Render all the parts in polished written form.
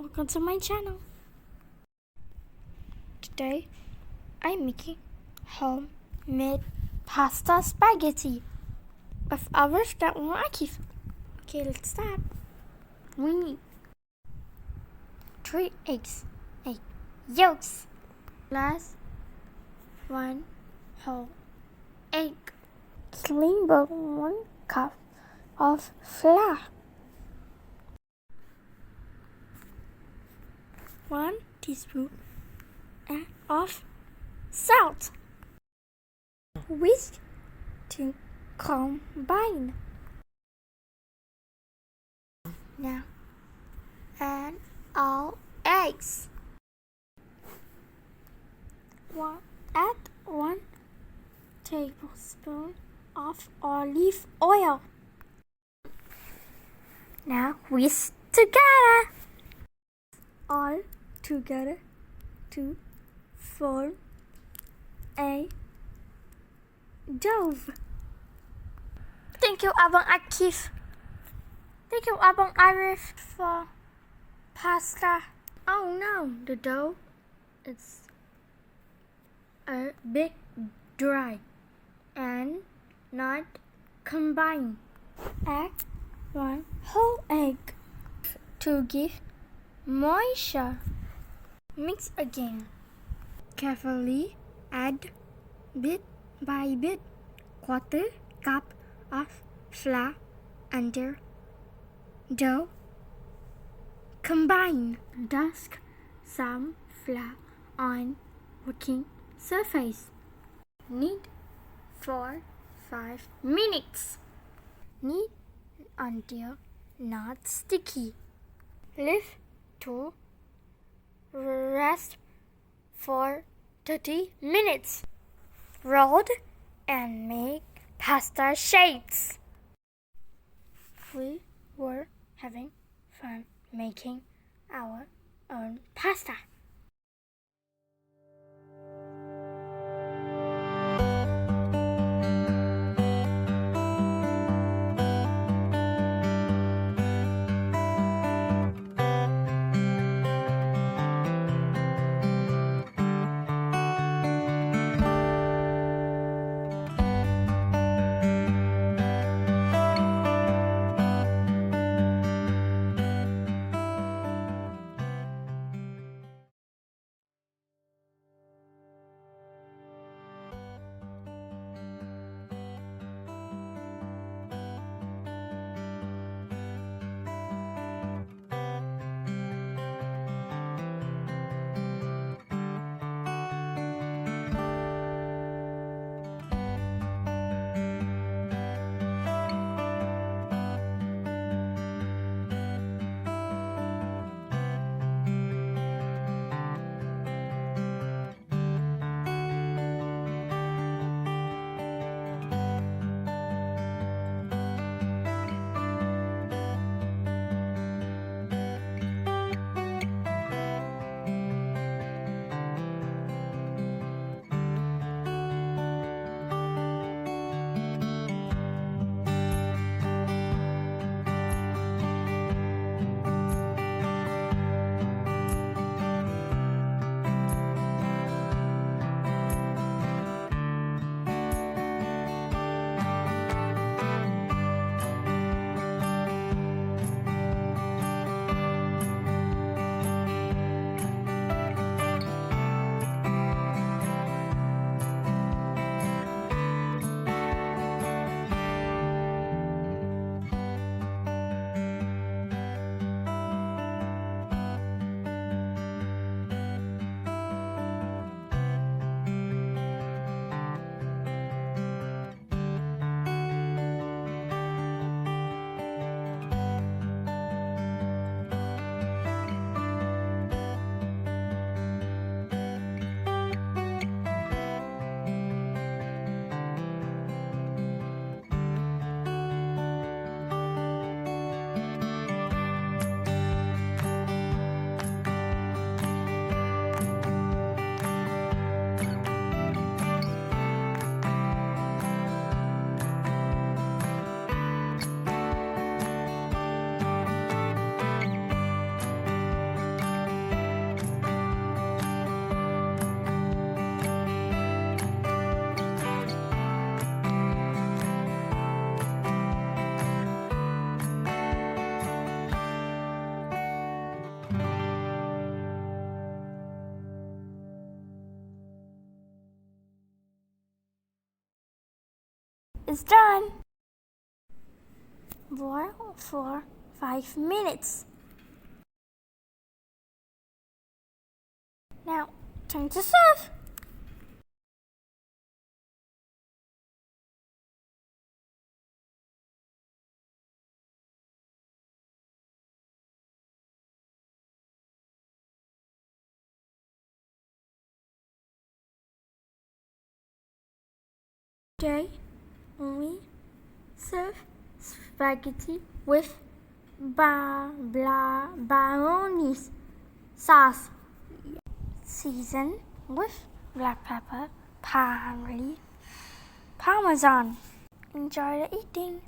welcome to my channel. Today I'm making homemade pasta spaghetti with our stepmom Akif. Okay, let's start. We need 3 eggs, yolks, plus 1 whole egg, clean bowl 1 cup of flour, 1 teaspoon of salt. Whisk to combine. Now add all eggs. Add 1 tablespoon of olive oil. Now whisk together. All together to form a dough. Thank you, Abang Akif. Thank you, Abang Arif, for pasta. Oh no, the dough is a bit dry and not combined. Add 1 whole egg to give moisture. Mix again. Carefully add bit by bit 1/4 cup of flour until dough combine. Dust some flour on working surface. Knead for 5 minutes. Knead until not sticky. Leave to rest for 30 minutes. Roll and make pasta shapes. We were having fun making our own pasta. is done. Boil for 5 minutes. Now, time to serve. Today, we serve spaghetti with bolognese sauce, seasoned with black pepper, parsley, parmesan. Enjoy the eating.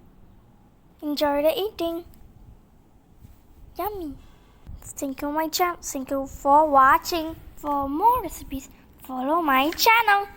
Enjoy the eating. Yummy. Thank you my channel. Thank you for watching. For more recipes, follow my channel.